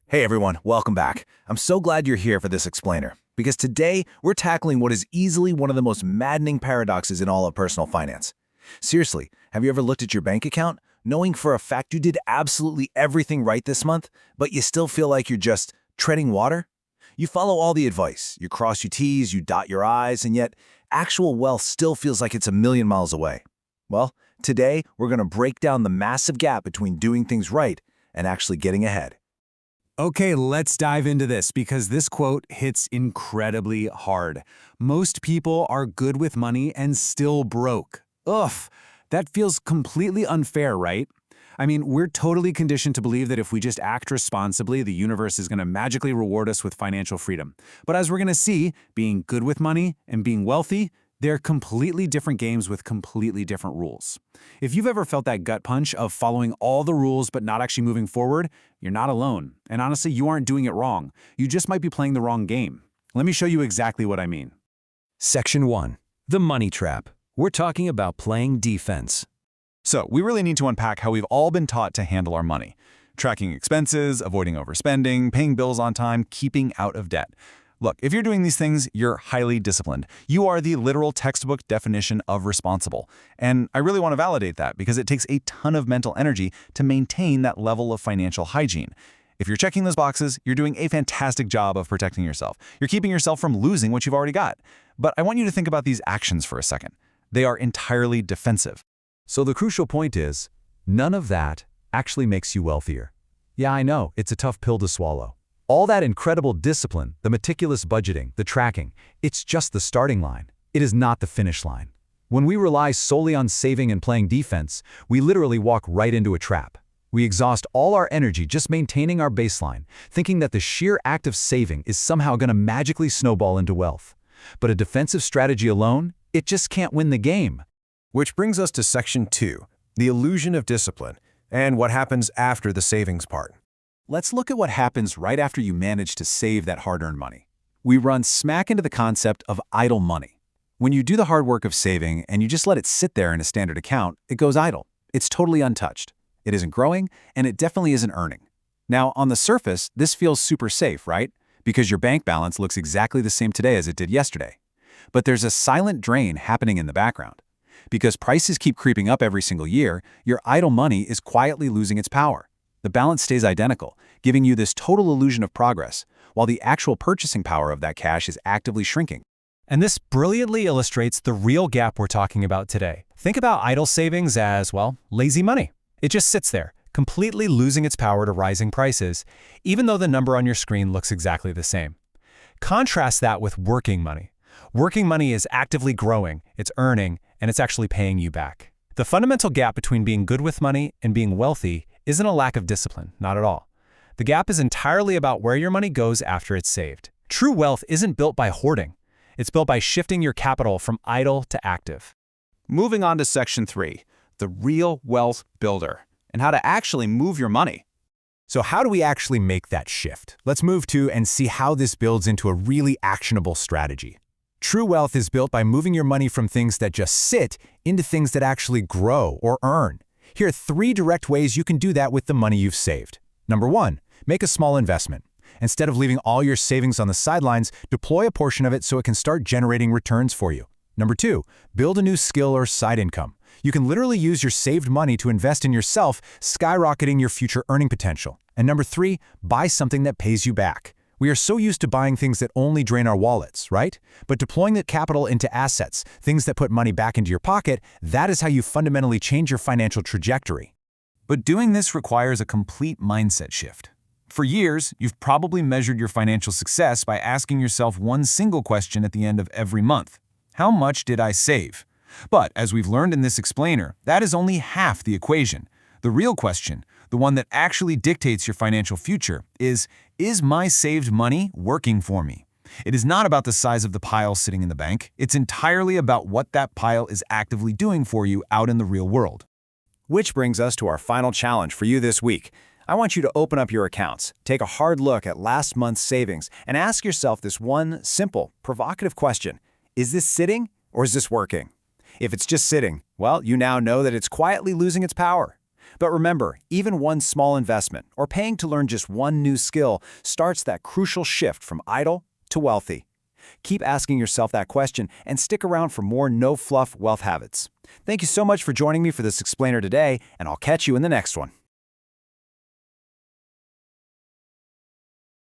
Hey everyone, welcome back. I'm so glad you're here for this explainer, because today we're tackling what is easily one of the most maddening paradoxes in all of personal finance. Seriously, have you ever looked at your bank account, knowing for a fact you did absolutely everything right this month, but you still feel like you're just treading water? You follow all the advice, you cross your T's, you dot your I's, and yet actual wealth still feels like it's a million miles away. Well, today we're going to break down the massive gap between doing things right and actually getting ahead. Okay, let's dive into this because this quote hits incredibly hard. Most people are good with money and still broke. Ugh, that feels completely unfair, right? I mean, we're totally conditioned to believe that if we just act responsibly, the universe is going to magically reward us with financial freedom. But as we're going to see, being good with money and being wealthy, they're completely different games with completely different rules. If you've ever felt that gut punch of following all the rules but not actually moving forward, you're not alone. And honestly, you aren't doing it wrong. You just might be playing the wrong game. Let me show you exactly what I mean. Section 1. The Money Trap. We're talking about playing defense. So we really need to unpack how we've all been taught to handle our money. Tracking expenses, avoiding overspending, paying bills on time, keeping out of debt. Look, if you're doing these things, you're highly disciplined. You are the literal textbook definition of responsible. And I really want to validate that because it takes a ton of mental energy to maintain that level of financial hygiene. If you're checking those boxes, you're doing a fantastic job of protecting yourself. You're keeping yourself from losing what you've already got. But I want you to think about these actions for a second. They are entirely defensive. So the crucial point is, none of that actually makes you wealthier. Yeah, I know, it's a tough pill to swallow. All that incredible discipline, the meticulous budgeting, the tracking, it's just the starting line. It is not the finish line. When we rely solely on saving and playing defense, we literally walk right into a trap. We exhaust all our energy just maintaining our baseline, thinking that the sheer act of saving is somehow going to magically snowball into wealth. But a defensive strategy alone, it just can't win the game. Which brings us to Section 2, the illusion of discipline, and what happens after the savings part. Let's look at what happens right after you manage to save that hard-earned money. We run smack into the concept of idle money. When you do the hard work of saving and you just let it sit there in a standard account, it goes idle. It's totally untouched. It isn't growing, and it definitely isn't earning. Now, on the surface, this feels super safe, right? Because your bank balance looks exactly the same today as it did yesterday. But there's a silent drain happening in the background. Because prices keep creeping up every single year, your idle money is quietly losing its power. The balance stays identical, giving you this total illusion of progress, while the actual purchasing power of that cash is actively shrinking. And this brilliantly illustrates the real gap we're talking about today. Think about idle savings as, well, lazy money. It just sits there, completely losing its power to rising prices, even though the number on your screen looks exactly the same. Contrast that with working money. Working money is actively growing, it's earning, and it's actually paying you back. The fundamental gap between being good with money and being wealthy isn't a lack of discipline, not at all. The gap is entirely about where your money goes after it's saved. True wealth isn't built by hoarding. It's built by shifting your capital from idle to active. Moving on to Section 3, the real wealth builder, and how to actually move your money. So how do we actually make that shift? Let's move to and see how this builds into a really actionable strategy. True wealth is built by moving your money from things that just sit into things that actually grow or earn. Here are 3 direct ways you can do that with the money you've saved. Number 1, make a small investment. Instead of leaving all your savings on the sidelines, deploy a portion of it so it can start generating returns for you. Number 2, build a new skill or side income. You can literally use your saved money to invest in yourself, skyrocketing your future earning potential. And number 3, buy something that pays you back. We are so used to buying things that only drain our wallets, right? But deploying that capital into assets, things that put money back into your pocket, that is how you fundamentally change your financial trajectory. But doing this requires a complete mindset shift. For years, you've probably measured your financial success by asking yourself one single question at the end of every month. How much did I save? But as we've learned in this explainer, that is only half the equation. The real question, the one that actually dictates your financial future, is my saved money working for me? It is not about the size of the pile sitting in the bank. It's entirely about what that pile is actively doing for you out in the real world. Which brings us to our final challenge for you this week. I want you to open up your accounts, take a hard look at last month's savings, and ask yourself this one simple, provocative question. Is this sitting or is this working? If it's just sitting, well, you now know that it's quietly losing its power. But remember, even one small investment or paying to learn just one new skill starts that crucial shift from idle to wealthy. Keep asking yourself that question and stick around for more no-fluff wealth habits. Thank you so much for joining me for this explainer today, and I'll catch you in the next one.